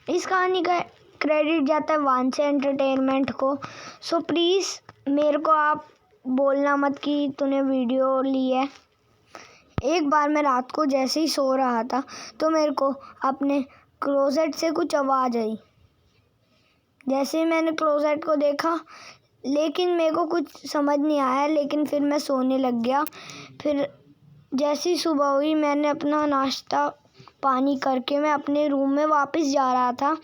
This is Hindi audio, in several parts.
इस कहानी का क्रेडिट जाता है वांश एंटरटेनमेंट को। सो प्लीज़ मेरे को आप बोलना मत कि तूने वीडियो ली है। एक बार मैं रात को जैसे ही सो रहा था तो मेरे को अपने क्लोजेट से कुछ आवाज़ आई। जैसे ही मैंने क्लोजेट को देखा, लेकिन मेरे को कुछ समझ नहीं आया, लेकिन फिर मैं सोने लग गया। फिर जैसे ही सुबह हुई, मैंने अपना नाश्ता पानी करके मैं अपने रूम में वापस जा रहा था।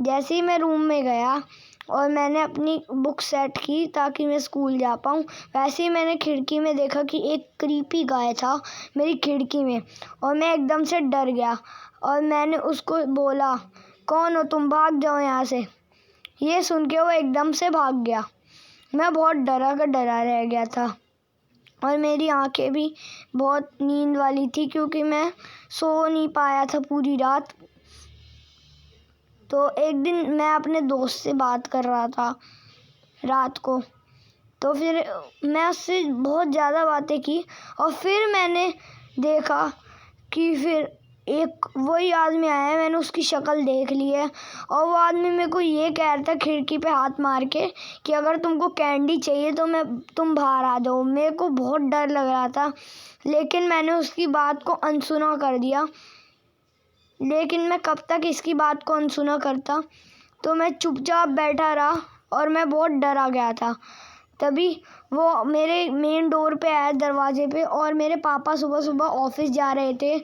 जैसे ही मैं रूम में गया और मैंने अपनी बुक सेट की ताकि मैं स्कूल जा पाऊँ, वैसे ही मैंने खिड़की में देखा कि एक क्रीपी गाय था मेरी खिड़की में, और मैं एकदम से डर गया और मैंने उसको बोला, कौन हो तुम, भाग जाओ यहाँ से। ये सुन के वो एकदम से भाग गया। मैं बहुत डरा रह गया था और मेरी आंखें भी बहुत नींद वाली थी क्योंकि मैं सो नहीं पाया था पूरी रात। तो एक दिन मैं अपने दोस्त से बात कर रहा था रात को, तो फिर मैं उससे बहुत ज़्यादा बातें की और फिर मैंने देखा कि फिर एक वही आदमी आया है। मैंने उसकी शक्ल देख ली है और वो आदमी मेरे को ये कह रहा था खिड़की पे हाथ मार के कि अगर तुमको कैंडी चाहिए तो तुम बाहर आ जाओ। मेरे को बहुत डर लग रहा था, लेकिन मैंने उसकी बात को अनसुना कर दिया। लेकिन मैं कब तक इसकी बात को अनसुना करता, तो मैं चुपचाप बैठा रहा और मैं बहुत डरा गया था। तभी वो मेरे मेन डोर पे आया, दरवाजे पे, और मेरे पापा सुबह सुबह ऑफिस जा रहे थे।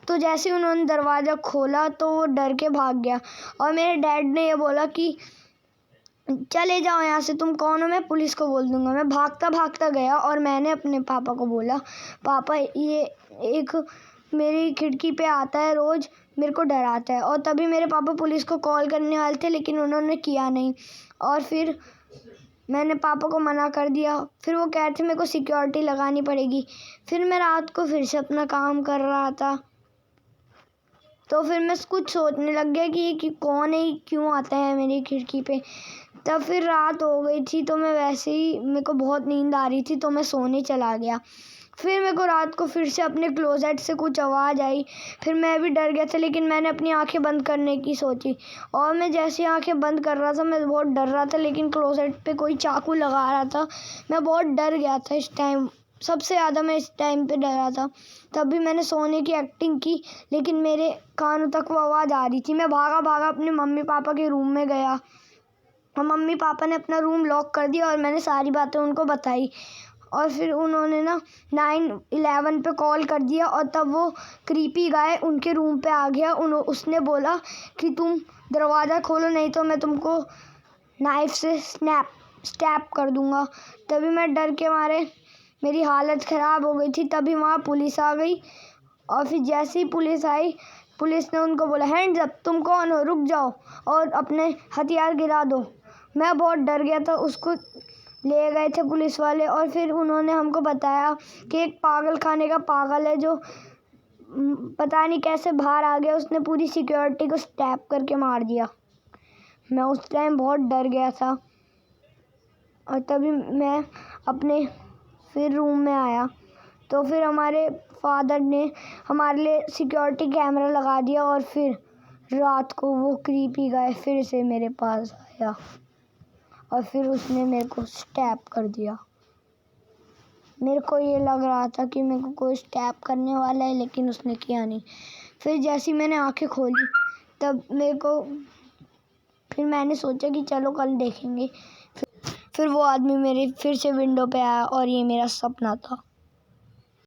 तो जैसे उन्होंने दरवाज़ा खोला तो वो डर के भाग गया और मेरे डैड ने ये बोला कि चले जाओ यहाँ से, तुम कौन हो, मैं पुलिस को बोल दूँगा। मैं भागता भागता गया और मैंने अपने पापा को बोला, पापा ये एक मेरी खिड़की पे आता है रोज़, मेरे को डराता है। और तभी मेरे पापा पुलिस को कॉल करने वाले थे, लेकिन उन्होंने किया नहीं और फिर मैंने पापा को मना कर दिया। फिर वो कह रहे थे मेरे को सिक्योरिटी लगानी पड़ेगी। फिर मैं रात को फिर से अपना काम कर रहा था, तो फिर मैं कुछ सोचने लग गया कि कौन है, क्यों आता है मेरी खिड़की पे। तब फिर रात हो गई थी, तो मैं वैसे ही, मेरे को बहुत नींद आ रही थी तो मैं सोने चला गया। फिर मेरे को रात को फिर से अपने क्लोजेट से कुछ आवाज़ आई। फिर मैं भी डर गया था, लेकिन मैंने अपनी आंखें बंद करने की सोची और मैं जैसे आंखें बंद कर रहा था, मैं बहुत डर रहा था, लेकिन क्लोजेट पे कोई चाकू लगा रहा था। मैं बहुत डर गया था इस टाइम, सबसे ज़्यादा मैं इस टाइम पे डरा था। तब भी मैंने सोने की एक्टिंग की, लेकिन मेरे कानों तक वो आवाज़ आ रही थी। मैं भागा भागा अपने मम्मी पापा के रूम में गया और मम्मी पापा ने अपना रूम लॉक कर दिया और मैंने सारी बातें उनको बताई। और फिर उन्होंने 911 पे कॉल कर दिया और तब वो क्रीपी गाय उनके रूम पे आ गया। उसने बोला कि तुम दरवाज़ा खोलो, नहीं तो मैं तुमको नाइफ से स्टैप कर दूंगा। तभी मैं डर के मारे, मेरी हालत ख़राब हो गई थी। तभी वहाँ पुलिस आ गई और फिर जैसे ही पुलिस आई, पुलिस ने उनको बोला, हैंड्स अप, तुम कौन हो, रुक जाओ और अपने हथियार गिरा दो। मैं बहुत डर गया था। उसको ले गए थे पुलिस वाले और फिर उन्होंने हमको बताया कि एक पागल खाने का पागल है जो पता नहीं कैसे बाहर आ गया, उसने पूरी सिक्योरिटी को स्टैप करके मार दिया। मैं उस टाइम बहुत डर गया था और तभी मैं अपने फिर रूम में आया, तो फिर हमारे फादर ने हमारे लिए सिक्योरिटी कैमरा लगा दिया और फिर रात को वो क्रीपी गाय फिर से मेरे पास आया और फिर उसने मेरे को स्टैप कर दिया। मेरे को ये लग रहा था कि मेरे को कोई स्टैप करने वाला है, लेकिन उसने किया नहीं। फिर जैसे ही मैंने आंखें खोली, तब फिर मैंने सोचा कि चलो कल देखेंगे। फिर वो आदमी मेरे फिर से विंडो पे आया और ये मेरा सपना था।